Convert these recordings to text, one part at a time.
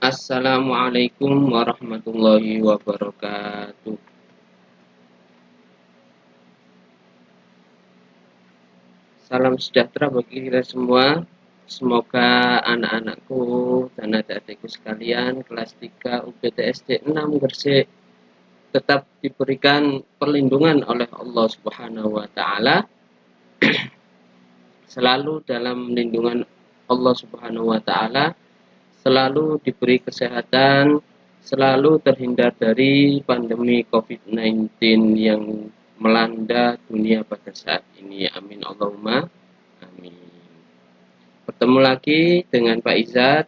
Assalamualaikum warahmatullahi wabarakatuh. Salam sejahtera bagi kita semua. Semoga anak-anakku dan adik-adikku sekalian kelas 3 UPTSD 6 Gresik tetap diberikan perlindungan oleh Allah Subhanahu wa taala, selalu dalam lindungan Allah Subhanahu wa taala, selalu diberi kesehatan, selalu terhindar dari pandemi COVID-19 yang melanda dunia pada saat ini. Amin Allahumma amin. Bertemu lagi dengan Pak Izzat.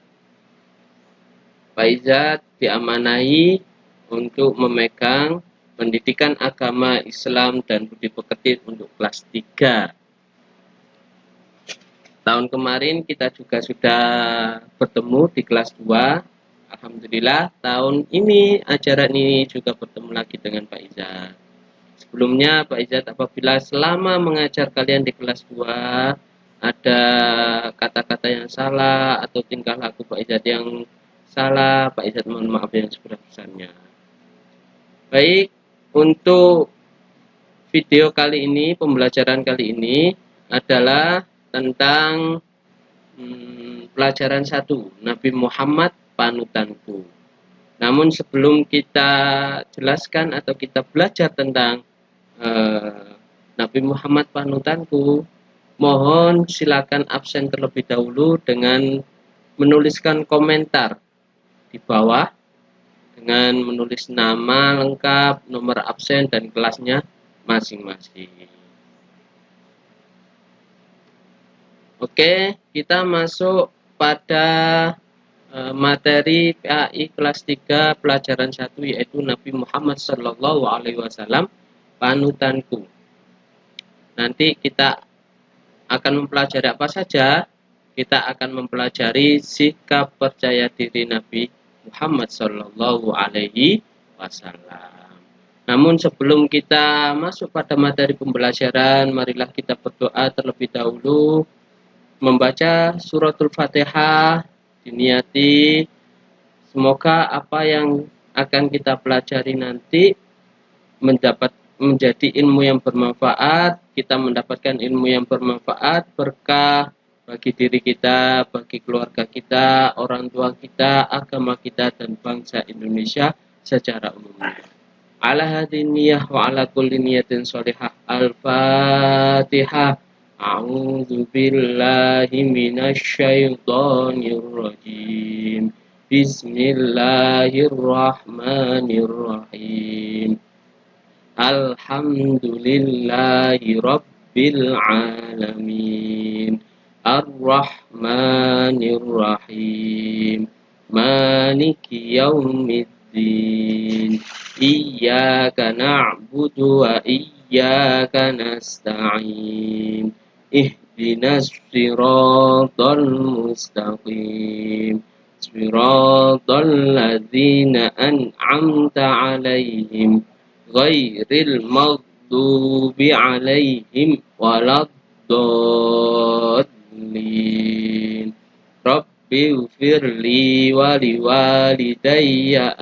Pak Izzat diamanai untuk memegang pendidikan agama Islam dan budi pekerti untuk kelas 3. Tahun kemarin kita juga sudah bertemu di kelas 2. Alhamdulillah tahun ini ajaran ini juga bertemu lagi dengan Pak Izzat. Sebelumnya Pak Izzat, apabila selama mengajar kalian di kelas 2 ada kata-kata yang salah atau tingkah laku Pak Izzat yang salah, Pak Izzat mohon maaf yang sebesar-besarnya. Baik, untuk video kali ini, pembelajaran kali ini adalah tentang pelajaran 1, Nabi Muhammad panutanku. Namun sebelum kita jelaskan atau kita belajar tentang Nabi Muhammad panutanku, mohon silakan absen terlebih dahulu dengan menuliskan komentar di bawah dengan menulis nama lengkap, nomor absen, dan kelasnya masing-masing. Oke, kita masuk pada materi PAI kelas 3 pelajaran 1, yaitu Nabi Muhammad Sallallahu Alaihi Wasallam panutanku. Nanti kita akan mempelajari apa saja? Kita akan mempelajari sikap percaya diri Nabi Muhammad Sallallahu Alaihi Wasallam. Namun sebelum kita masuk pada materi pembelajaran, marilah kita berdoa terlebih dahulu, membaca suratul Fatihah, diniati semoga apa yang akan kita pelajari nanti menjadi ilmu yang bermanfaat, kita mendapatkan ilmu yang bermanfaat, berkah bagi diri kita, bagi keluarga kita, orang tua kita, agama kita, dan bangsa Indonesia secara umum. Ala hadiniyah wa ala kulli niyatin sholihah. Al-Fatihah. A'udzu billahi minasyaitonir rajim. Bismillahirrahmanirrahim. Alhamdulillahi rabbil alamin. Ar-Rahmanir-Rahim. Maliki yaumiddin. Iyyaka na'budu wa iyyaka nasta'in. Ihdinas siratal mustaqim. Siratal ladzina an'amta 'alaihim ghairil maghdubi 'alaihim waladdallin. Rabbi ighfirli wa liwalidayya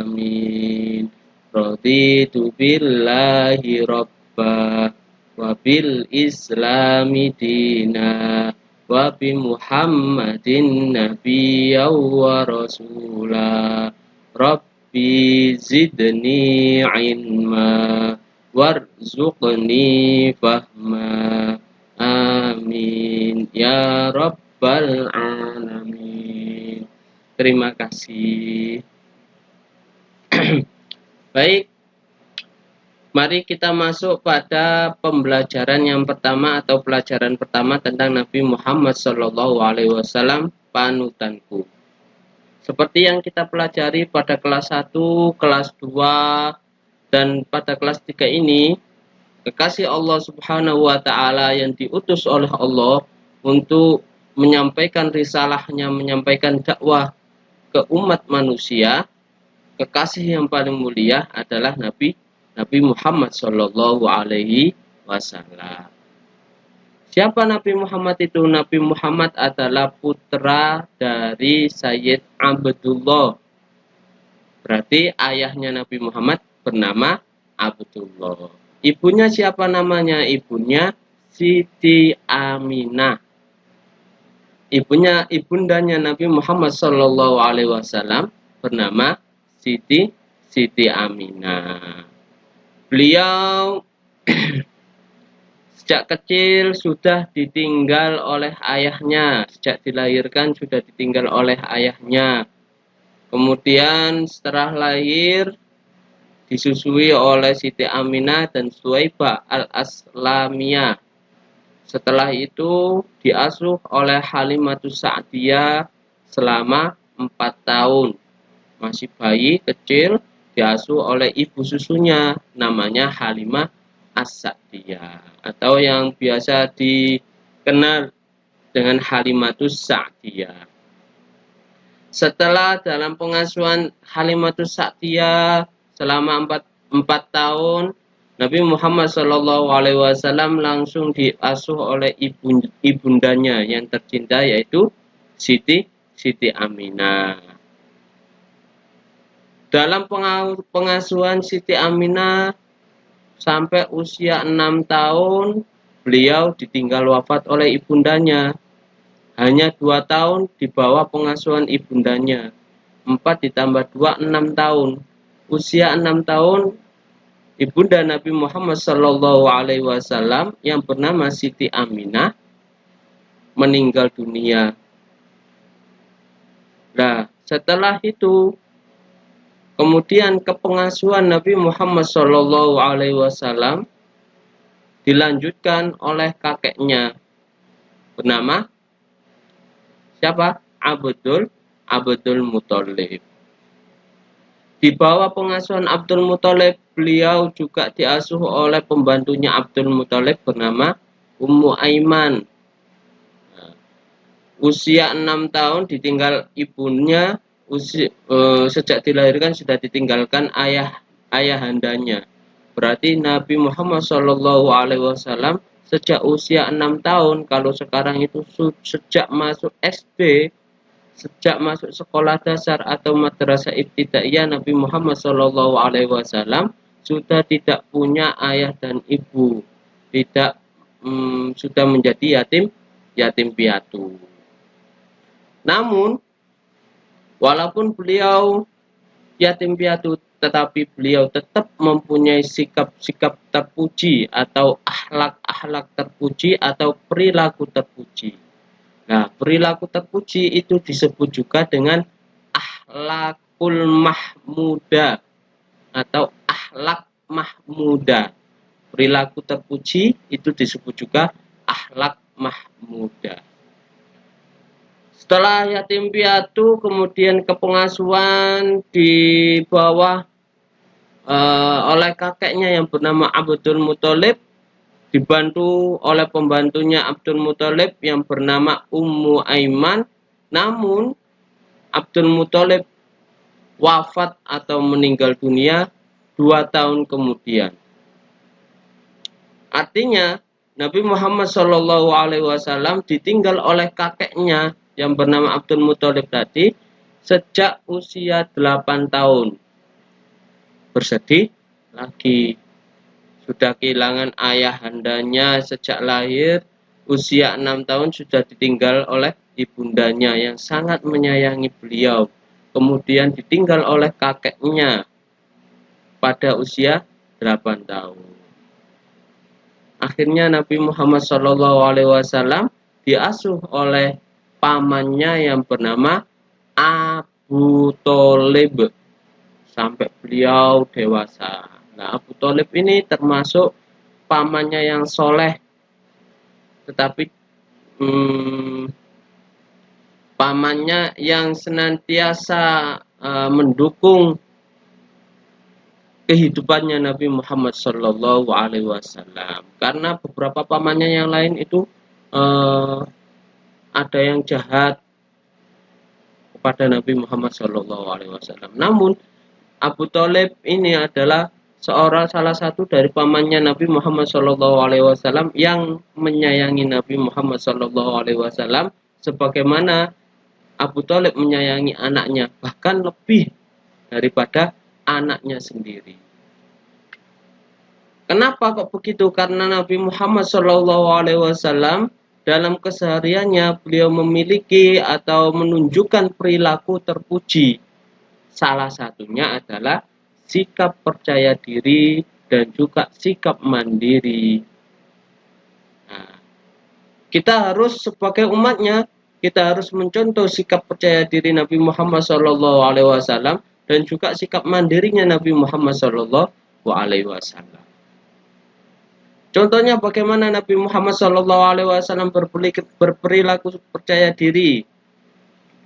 amin. Raditu billahi rabba wa bil islami dina wa bi Muhammadin nabiyya wa rasula. Rabbi zidni ilma warzuqni fahma. Amin ya rabbal alamin. Terima kasih. Baik, mari kita masuk pada pembelajaran yang pertama atau pelajaran pertama tentang Nabi Muhammad Sallallahu Alaihi Wasallam panutanku. Seperti yang kita pelajari pada kelas 1, kelas 2, dan pada kelas 3 ini, kekasih Allah Subhanahu wa taala yang diutus oleh Allah untuk menyampaikan risalahnya, menyampaikan dakwah ke umat manusia, kekasih yang paling mulia adalah Nabi Muhammad Sallallahu Alaihi Wasallam. Siapa Nabi Muhammad itu? Nabi Muhammad adalah putra dari Sayyid Abdullah. Berarti ayahnya Nabi Muhammad bernama Abdullah. Ibunya siapa namanya? Ibunya Siti Aminah. Ibundanya Nabi Muhammad Shallallahu Alaihi Wasallam bernama Siti Aminah. Beliau sejak kecil sudah ditinggal oleh ayahnya, sejak dilahirkan sudah ditinggal oleh ayahnya. Kemudian setelah lahir disusui oleh Siti Aminah dan Suwaibah al-Aslamiyah. Setelah itu diasuh oleh Halimatus Sa'diyah selama 4 tahun. Masih bayi kecil diasuh oleh ibu susunya namanya Halimah As-Sa'diyah atau yang biasa dikenal dengan Halimatus Sa'diyah. Setelah dalam pengasuhan Halimatus Sa'diyah selama 4 tahun, Nabi Muhammad SAW langsung diasuh oleh ibundanya yang tercinta yaitu Siti Aminah. Dalam pengasuhan Siti Aminah sampai usia 6 tahun, beliau ditinggal wafat oleh ibundanya. Hanya 2 tahun di bawah pengasuhan ibundanya. 4 ditambah 2, 6 tahun. Usia 6 tahun, ibunda Nabi Muhammad SAW yang bernama Siti Aminah meninggal dunia. Nah, setelah itu kemudian kepengasuhan Nabi Muhammad SAW dilanjutkan oleh kakeknya bernama siapa? Abdul Muthalib. Di bawah pengasuhan Abdul Muthalib, beliau juga diasuh oleh pembantunya Abdul Muthalib bernama Ummu Aiman. Usia 6 tahun ditinggal ibunya, sejak dilahirkan sudah ditinggalkan ayahandanya. Berarti Nabi Muhammad SAW sejak usia 6 tahun, kalau sekarang itu sejak masuk SD, sejak masuk sekolah dasar atau madrasah ibtidaiyah, Nabi Muhammad SAW sudah tidak punya ayah dan ibu, sudah menjadi yatim piatu. Namun, walaupun beliau yatim piatu, tetapi beliau tetap mempunyai sikap-sikap terpuji atau akhlak terpuji atau perilaku terpuji. Nah, perilaku terpuji itu disebut juga dengan akhlakul mahmuda atau akhlak mahmuda. Perilaku terpuji itu disebut juga akhlak mahmuda. Setelah yatim piatu, kemudian kepengasuhan di bawah oleh kakeknya yang bernama Abdul Muthalib, dibantu oleh pembantunya Abdul Muthalib yang bernama Ummu Aiman. Namun Abdul Muthalib wafat atau meninggal dunia 2 tahun kemudian. Artinya Nabi Muhammad SAW ditinggal oleh kakeknya yang bernama Abdul Muthalib tadi sejak usia 8 tahun. Bersedih lagi, sudah kehilangan ayahandanya sejak lahir, usia 6 tahun sudah ditinggal oleh ibundanya yang sangat menyayangi beliau. Kemudian ditinggal oleh kakeknya pada usia 8 tahun. Akhirnya Nabi Muhammad SAW diasuh oleh pamannya yang bernama Abu Thalib sampai beliau dewasa. Nah, Abu Thalib ini termasuk pamannya yang soleh, tetapi pamannya yang senantiasa mendukung kehidupannya Nabi Muhammad SAW. Karena beberapa pamannya yang lain itu ada yang jahat kepada Nabi Muhammad SAW. Namun Abu Thalib ini adalah salah satu dari pamannya Nabi Muhammad SAW yang menyayangi Nabi Muhammad SAW sebagaimana Abu Thalib menyayangi anaknya, bahkan lebih daripada anaknya sendiri. Kenapa kok begitu? Karena Nabi Muhammad SAW dalam kesehariannya beliau memiliki atau menunjukkan perilaku terpuji. Salah satunya adalah sikap percaya diri dan juga sikap mandiri. Nah, kita harus sebagai umatnya, kita harus mencontoh sikap percaya diri Nabi Muhammad SAW dan juga sikap mandirinya Nabi Muhammad SAW. Contohnya bagaimana Nabi Muhammad SAW berperilaku percaya diri.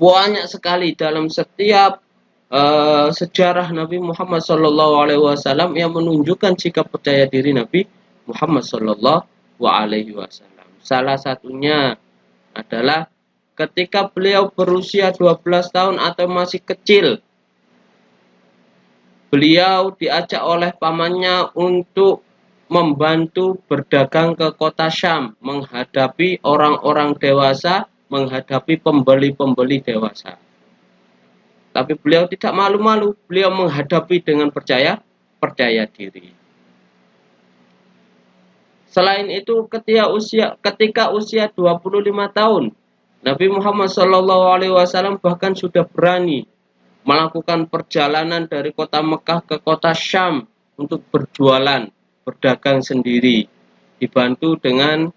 Banyak sekali dalam setiap sejarah Nabi Muhammad SAW yang menunjukkan sikap percaya diri Nabi Muhammad SAW. Salah satunya adalah ketika beliau berusia 12 tahun atau masih kecil, beliau diajak oleh pamannya untuk membantu berdagang ke kota Syam, menghadapi orang-orang dewasa, menghadapi pembeli-pembeli dewasa. Tapi beliau tidak malu-malu, beliau menghadapi dengan percaya diri. Selain itu, ketika usia 25 tahun, Nabi Muhammad SAW bahkan sudah berani melakukan perjalanan dari kota Mekah ke kota Syam untuk berjualan, berdagang sendiri, dibantu dengan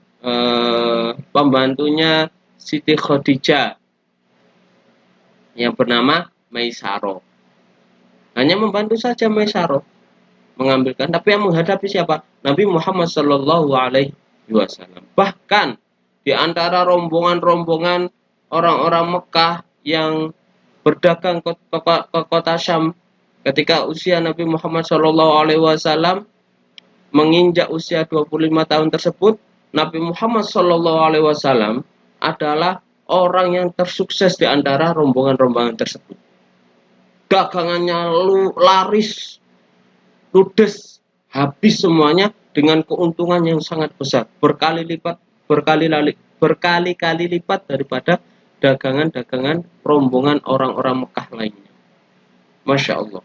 pembantunya Siti Khadijah yang bernama Maisaro. Hanya membantu saja Maisaro mengambilkan, tapi yang menghadapi siapa? Nabi Muhammad SAW. Bahkan di antara rombongan-rombongan orang-orang Mekah yang berdagang ke kota Syam ketika usia Nabi Muhammad SAW menginjak usia 25 tahun tersebut, Nabi Muhammad SAW adalah orang yang tersukses di antara rombongan-rombongan tersebut. Dagangannya laris, ludes, habis semuanya dengan keuntungan yang sangat besar, berkali-kali lipat daripada dagangan-dagangan rombongan orang-orang Mekah lainnya. Masya Allah.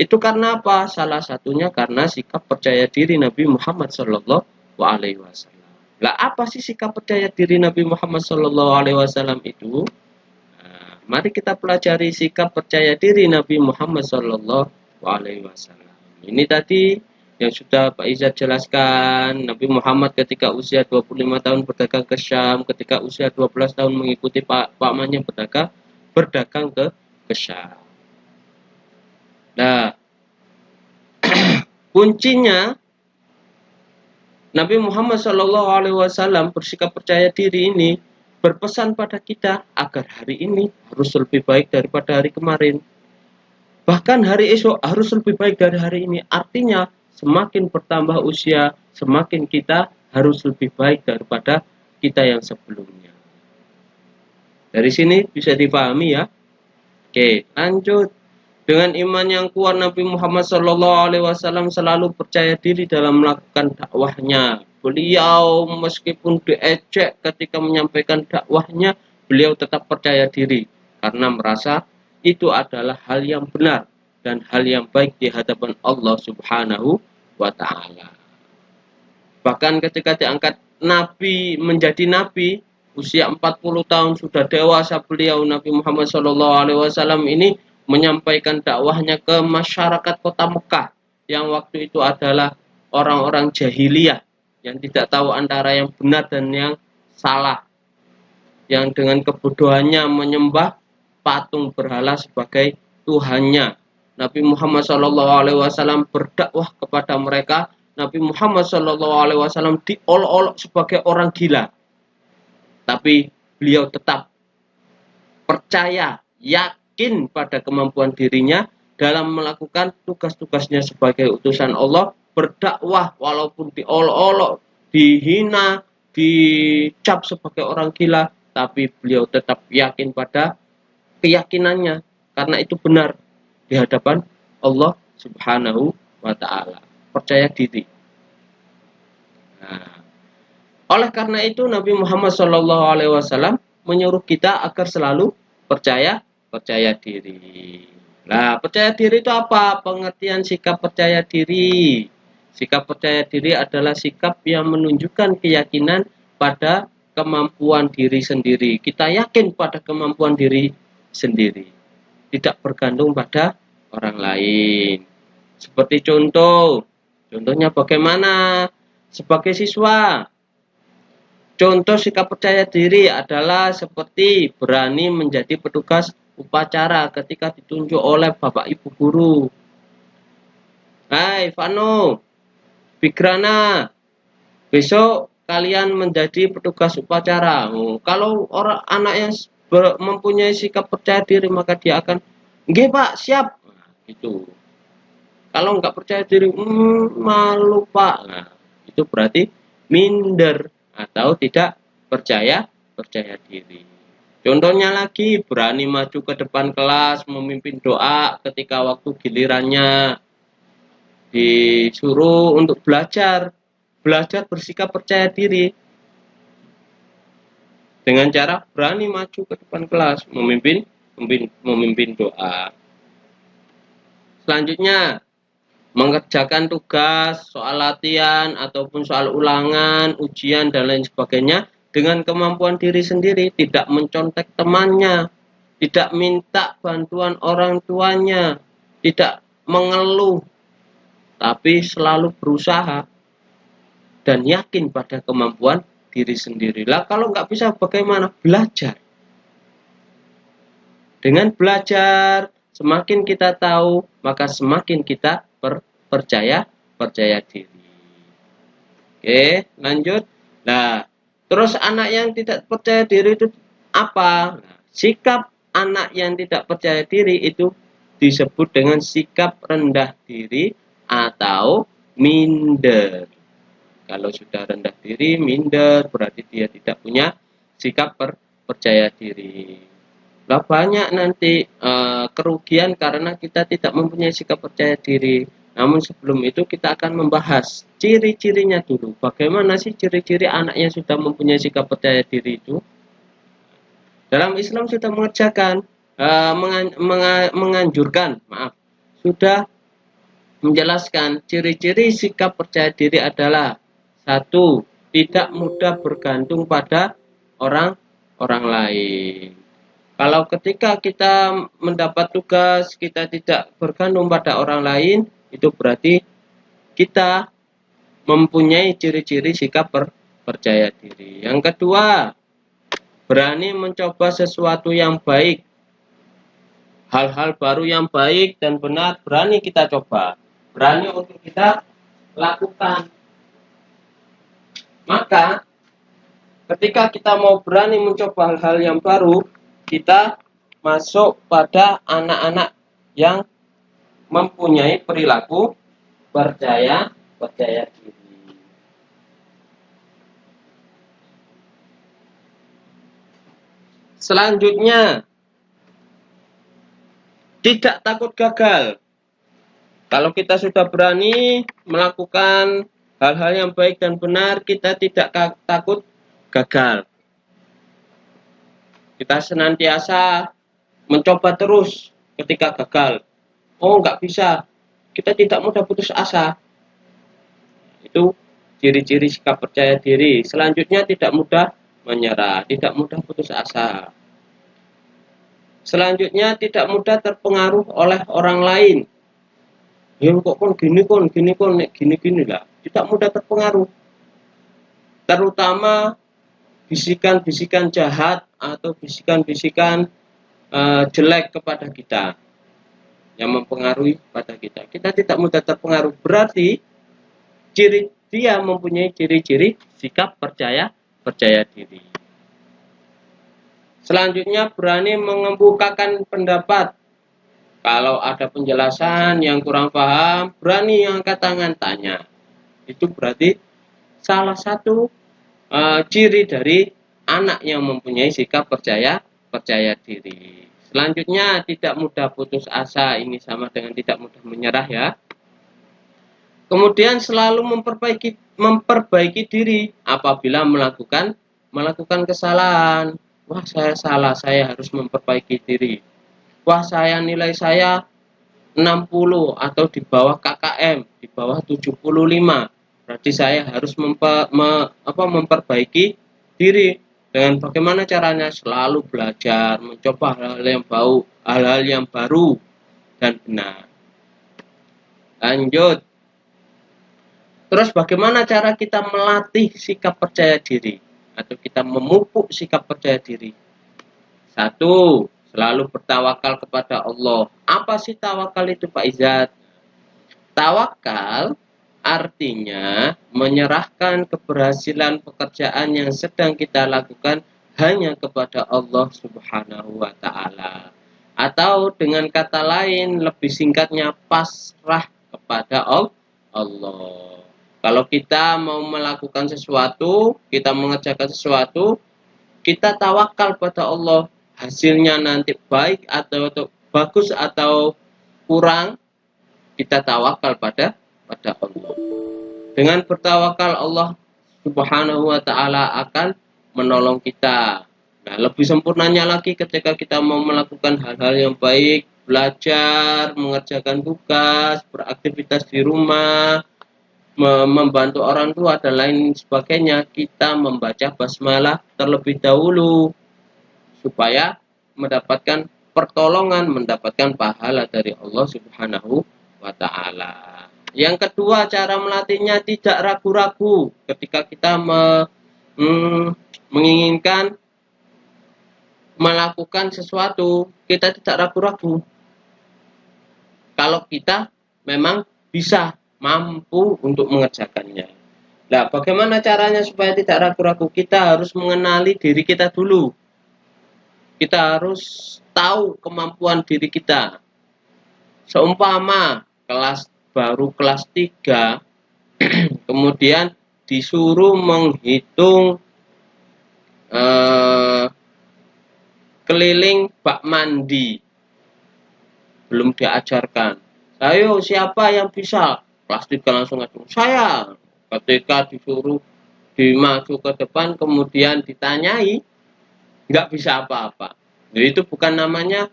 Itu karena apa? Salah satunya karena sikap percaya diri Nabi Muhammad SAW. Lah, apa sih sikap percaya diri Nabi Muhammad SAW itu? Nah, mari kita pelajari sikap percaya diri Nabi Muhammad SAW. Ini tadi yang sudah Pak Izzat jelaskan. Nabi Muhammad ketika usia 25 tahun berdagang ke Syam, ketika usia 12 tahun mengikuti pamannya berdagang ke Syam. Nah, kuncinya Nabi Muhammad SAW bersikap percaya diri ini berpesan pada kita agar hari ini harus lebih baik daripada hari kemarin. Bahkan hari esok harus lebih baik dari hari ini. Artinya semakin bertambah usia, semakin kita harus lebih baik daripada kita yang sebelumnya. Dari sini bisa dipahami ya. Oke, lanjut. Dengan iman yang kuat, Nabi Muhammad SAW selalu percaya diri dalam melakukan dakwahnya. Beliau meskipun diejek ketika menyampaikan dakwahnya, beliau tetap percaya diri karena merasa itu adalah hal yang benar dan hal yang baik di hadapan Allah Subhanahu wa Ta'ala. Bahkan ketika diangkat Nabi menjadi Nabi, usia 40 tahun sudah dewasa beliau, Nabi Muhammad SAW ini menyampaikan dakwahnya ke masyarakat kota Mekah yang waktu itu adalah orang-orang jahiliyah yang tidak tahu antara yang benar dan yang salah, yang dengan kebodohannya menyembah patung berhala sebagai Tuhannya. Nabi Muhammad SAW berdakwah kepada mereka. Nabi Muhammad SAW diolok-olok sebagai orang gila, tapi beliau tetap percaya, yakin pada kemampuan dirinya dalam melakukan tugas-tugasnya sebagai utusan Allah, berdakwah walaupun diolok-olok, dihina, dicap sebagai orang gila, tapi beliau tetap yakin pada keyakinannya karena itu benar di hadapan Allah Subhanahu wa ta'ala. Percaya diri. Nah, oleh karena itu Nabi Muhammad SAW menyuruh kita agar selalu percaya diri. Nah, percaya diri itu apa? Pengertian sikap percaya diri. Sikap percaya diri adalah sikap yang menunjukkan keyakinan pada kemampuan diri sendiri. Kita yakin pada kemampuan diri sendiri. Tidak bergantung pada orang lain. Seperti contohnya bagaimana? Sebagai siswa, contoh sikap percaya diri adalah seperti berani menjadi petugas upacara ketika ditunjuk oleh Bapak Ibu guru. Hai Vano, Bigrana, besok kalian menjadi petugas upacara. Kalau orang anak yang mempunyai sikap percaya diri, maka dia akan, nggih Pak, siap. Nah, gitu. Kalau nggak percaya diri, malu Pak. Nah, itu berarti minder atau tidak percaya diri. Contohnya lagi, berani maju ke depan kelas, memimpin doa ketika waktu gilirannya disuruh untuk belajar bersikap percaya diri dengan cara berani maju ke depan kelas, memimpin doa. Selanjutnya, mengerjakan tugas, soal latihan, ataupun soal ulangan, ujian, dan lain sebagainya dengan kemampuan diri sendiri, tidak mencontek temannya, tidak minta bantuan orang tuanya, tidak mengeluh, tapi selalu berusaha dan yakin pada kemampuan diri sendiri. Lah kalau nggak bisa bagaimana? Belajar. Dengan belajar, semakin kita tahu, maka semakin kita percaya diri. Oke, lanjut. Nah, terus anak yang tidak percaya diri itu apa? Nah, sikap anak yang tidak percaya diri itu disebut dengan sikap rendah diri atau minder. Kalau sudah rendah diri, minder, berarti dia tidak punya sikap percaya diri. Lah banyak nanti kerugian karena kita tidak mempunyai sikap percaya diri. Namun sebelum itu kita akan membahas ciri-cirinya dulu. Bagaimana sih ciri-ciri anak yang sudah mempunyai sikap percaya diri itu? Dalam Islam sudah mengerjakan, menganjurkan, sudah menjelaskan ciri-ciri sikap percaya diri adalah satu, tidak mudah bergantung pada orang lain. Kalau ketika kita mendapat tugas, kita tidak bergantung pada orang lain, itu berarti kita mempunyai ciri-ciri sikap percaya diri. Yang kedua, berani mencoba sesuatu yang baik. Hal-hal baru yang baik dan benar, berani kita coba. Berani untuk kita lakukan. Maka, ketika kita mau berani mencoba hal-hal yang baru, kita masuk pada anak-anak yang mempunyai perilaku percaya diri. Selanjutnya, tidak takut gagal. Kalau kita sudah berani melakukan hal-hal yang baik dan benar, kita tidak takut gagal. Kita senantiasa mencoba terus ketika gagal. Oh, nggak bisa. Kita tidak mudah putus asa. Itu ciri-ciri sikap percaya diri. Selanjutnya tidak mudah menyerah, tidak mudah putus asa. Selanjutnya tidak mudah terpengaruh oleh orang lain. Ya kok gini lah. Tidak mudah terpengaruh. Terutama bisikan-bisikan jahat atau bisikan-bisikan jelek kepada kita yang mempengaruhi pada kita. Kita tidak mudah terpengaruh. Berarti dia mempunyai ciri-ciri sikap percaya diri. Selanjutnya berani mengemukakan pendapat. Kalau ada penjelasan yang kurang paham, berani angkat tangan tanya. Itu berarti salah satu ciri dari anak yang mempunyai sikap percaya diri. Selanjutnya tidak mudah putus asa, ini sama dengan tidak mudah menyerah ya. Kemudian selalu memperbaiki diri apabila melakukan kesalahan. Wah, saya salah, saya harus memperbaiki diri. Wah, nilai saya 60 atau di bawah KKM, di bawah 75. Berarti saya harus memperbaiki diri. Dengan bagaimana caranya? Selalu belajar, mencoba hal-hal yang baru dan benar. Lanjut. Terus bagaimana cara kita melatih sikap percaya diri atau kita memupuk sikap percaya diri? Satu, selalu bertawakal kepada Allah. Apa sih tawakal itu, Pak Izzat? Tawakal artinya menyerahkan keberhasilan pekerjaan yang sedang kita lakukan hanya kepada Allah Subhanahu wa taala. Atau dengan kata lain lebih singkatnya pasrah kepada Allah. Kalau kita mau melakukan sesuatu, kita mengerjakan sesuatu, kita tawakal pada Allah. Hasilnya nanti baik atau bagus atau kurang, kita tawakal pada Allah. Dengan bertawakal, Allah Subhanahu wa taala akan menolong kita. Nah, lebih sempurnanya lagi ketika kita mau melakukan hal-hal yang baik, belajar, mengerjakan tugas, beraktivitas di rumah, membantu orang tua dan lain sebagainya, kita membaca basmalah terlebih dahulu supaya mendapatkan pertolongan, mendapatkan pahala dari Allah Subhanahu wa taala. Yang kedua, cara melatihnya tidak ragu-ragu. Ketika kita menginginkan melakukan sesuatu, kita tidak ragu-ragu. Kalau kita memang bisa mampu untuk mengerjakannya. Nah, bagaimana caranya supaya tidak ragu-ragu? Kita harus mengenali diri kita dulu. Kita harus tahu kemampuan diri kita. Seumpama baru kelas 3, kemudian disuruh menghitung keliling bak mandi. Belum diajarkan. Ayo, siapa yang bisa? Kelas 3 langsung ngadu, saya. Ketika disuruh dimaju ke depan, kemudian ditanyai, nggak bisa apa-apa. Jadi itu bukan namanya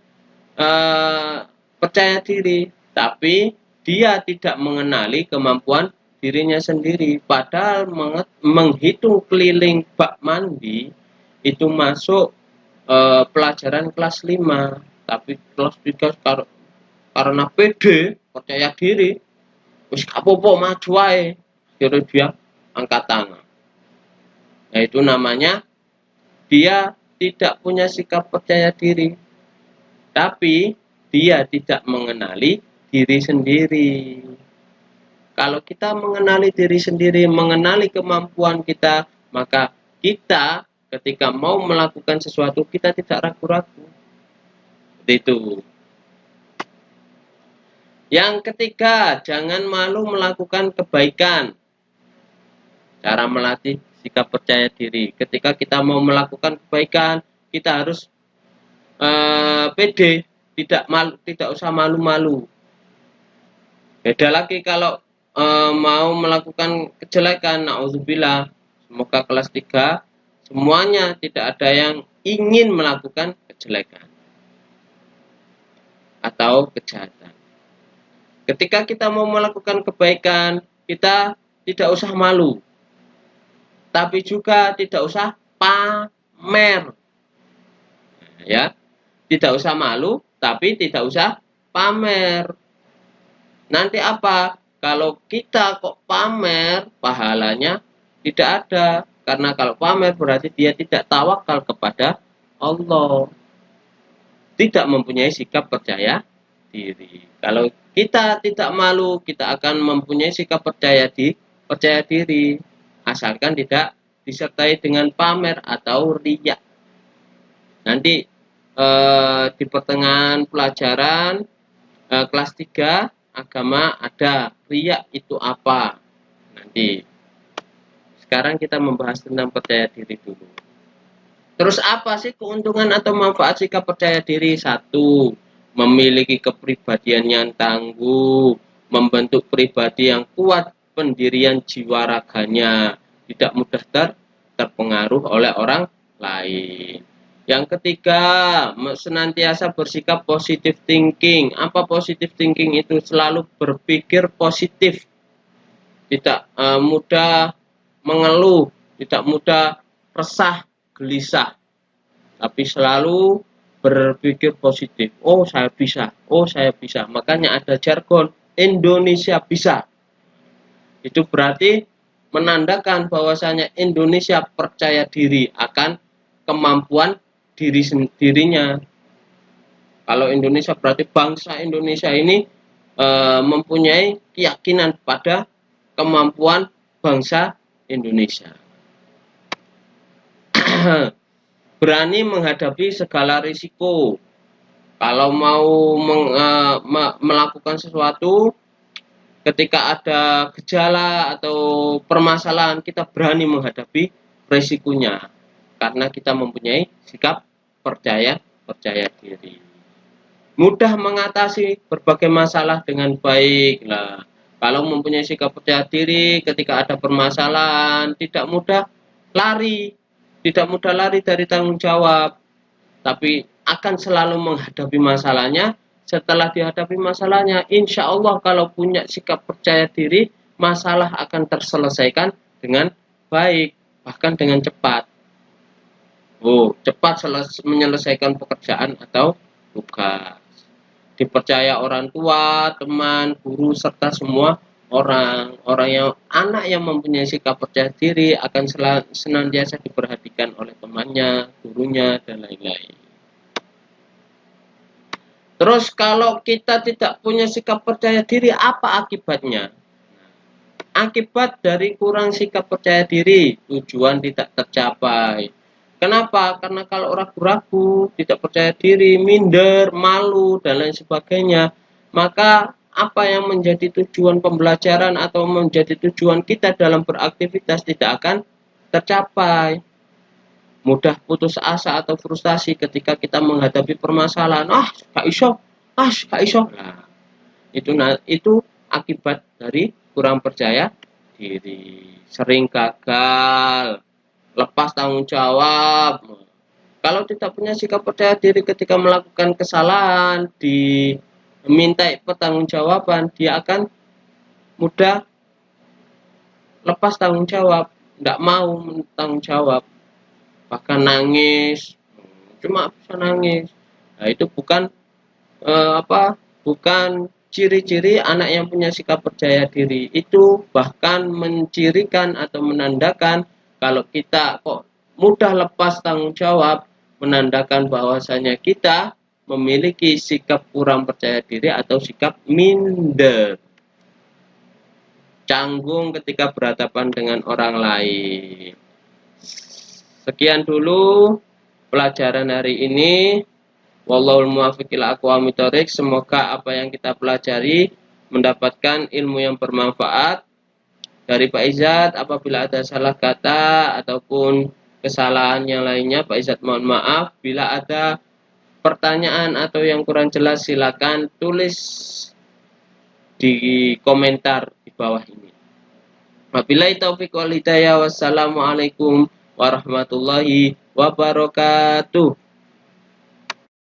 percaya diri, tapi dia tidak mengenali kemampuan dirinya sendiri. Padahal menghitung keliling bak mandi itu masuk pelajaran kelas 5, tapi kelas 3 karena pede, percaya diri, wis kapopo maju ae, kira dia angkat tangan. Nah, itu namanya dia tidak punya sikap percaya diri. Tapi dia tidak mengenali diri sendiri. Kalau kita mengenali diri sendiri, mengenali kemampuan kita, maka kita ketika mau melakukan sesuatu, kita tidak ragu-ragu. Itu. Yang ketiga, jangan malu melakukan kebaikan. Cara melatih sikap percaya diri. Ketika kita mau melakukan kebaikan, kita harus pede, tidak usah malu-malu. Beda lagi kalau mau melakukan kejelekan, na'udzubillah, semoga kelas 3 semuanya tidak ada yang ingin melakukan kejelekan atau kejahatan. Ketika kita mau melakukan kebaikan, kita tidak usah malu, tapi juga tidak usah pamer. Ya, tidak usah malu, tapi tidak usah pamer. Nanti apa? Kalau kita kok pamer, pahalanya tidak ada. Karena kalau pamer berarti dia tidak tawakal kepada Allah. Tidak mempunyai sikap percaya diri. Kalau kita tidak malu, kita akan mempunyai sikap percaya diri. Asalkan tidak disertai dengan pamer atau riya. Nanti di pertengahan pelajaran kelas 3 agama ada riya itu apa. Nanti sekarang kita membahas tentang percaya diri dulu. Terus apa sih keuntungan atau manfaat sikap percaya diri? 1, memiliki kepribadian yang tangguh, membentuk pribadi yang kuat pendirian jiwa raganya, tidak mudah terpengaruh oleh orang lain. Yang ketiga, senantiasa bersikap positive thinking. Apa positive thinking itu? Selalu berpikir positif, tidak mudah mengeluh, tidak mudah resah, gelisah, tapi selalu berpikir positif. Oh, saya bisa. Oh, saya bisa. Makanya ada jargon Indonesia bisa. Itu berarti menandakan bahwasanya Indonesia percaya diri akan kemampuan dirinya. Kalau Indonesia berarti bangsa Indonesia ini mempunyai keyakinan pada kemampuan bangsa Indonesia. Berani menghadapi segala risiko. Kalau mau melakukan sesuatu, ketika ada gejala atau permasalahan, kita berani menghadapi risikonya. Karena kita mempunyai sikap percaya diri. Mudah mengatasi berbagai masalah dengan baik. Nah, kalau mempunyai sikap percaya diri, ketika ada permasalahan, tidak mudah lari dari tanggung jawab, tapi akan selalu menghadapi masalahnya. Setelah dihadapi masalahnya, insya Allah kalau punya sikap percaya diri, masalah akan terselesaikan dengan baik, bahkan dengan cepat. Cepat menyelesaikan pekerjaan atau tugas. Dipercaya orang tua, teman, guru, serta semua orang anak yang mempunyai sikap percaya diri akan senantiasa diperhatikan oleh temannya, gurunya, dan lain-lain. Terus kalau kita tidak punya sikap percaya diri, apa akibatnya? Akibat dari kurang sikap percaya diri, tujuan tidak tercapai. Kenapa? Karena kalau ragu-ragu, tidak percaya diri, minder, malu, dan lain sebagainya, maka apa yang menjadi tujuan pembelajaran atau menjadi tujuan kita dalam beraktivitas tidak akan tercapai. Mudah putus asa atau frustasi ketika kita menghadapi permasalahan. Gak iso. Nah, itu akibat dari kurang percaya diri. Sering gagal, lepas tanggung jawab. Kalau tidak punya sikap percaya diri ketika melakukan kesalahan, dimintai pertanggungjawaban, dia akan mudah lepas tanggung jawab, tidak mau tanggung jawab, bahkan nangis, cuma bisa nangis. Nah, itu bukan bukan ciri-ciri anak yang punya sikap percaya diri. Itu bahkan mencirikan atau menandakan kalau kita kok mudah lepas tanggung jawab, menandakan bahwasanya kita memiliki sikap kurang percaya diri atau sikap minder, canggung ketika berhadapan dengan orang lain. Sekian dulu pelajaran hari ini. Wallahul muwaffiq ila aqwamit thoriq. Semoga apa yang kita pelajari mendapatkan ilmu yang bermanfaat. Dari Pak Izzat, apabila ada salah kata ataupun kesalahan yang lainnya, Pak Izzat mohon maaf. Bila ada pertanyaan atau yang kurang jelas, silakan tulis di komentar di bawah ini. Wabillahi taufiq wal hidayah. Wassalamualaikum warahmatullahi wabarakatuh.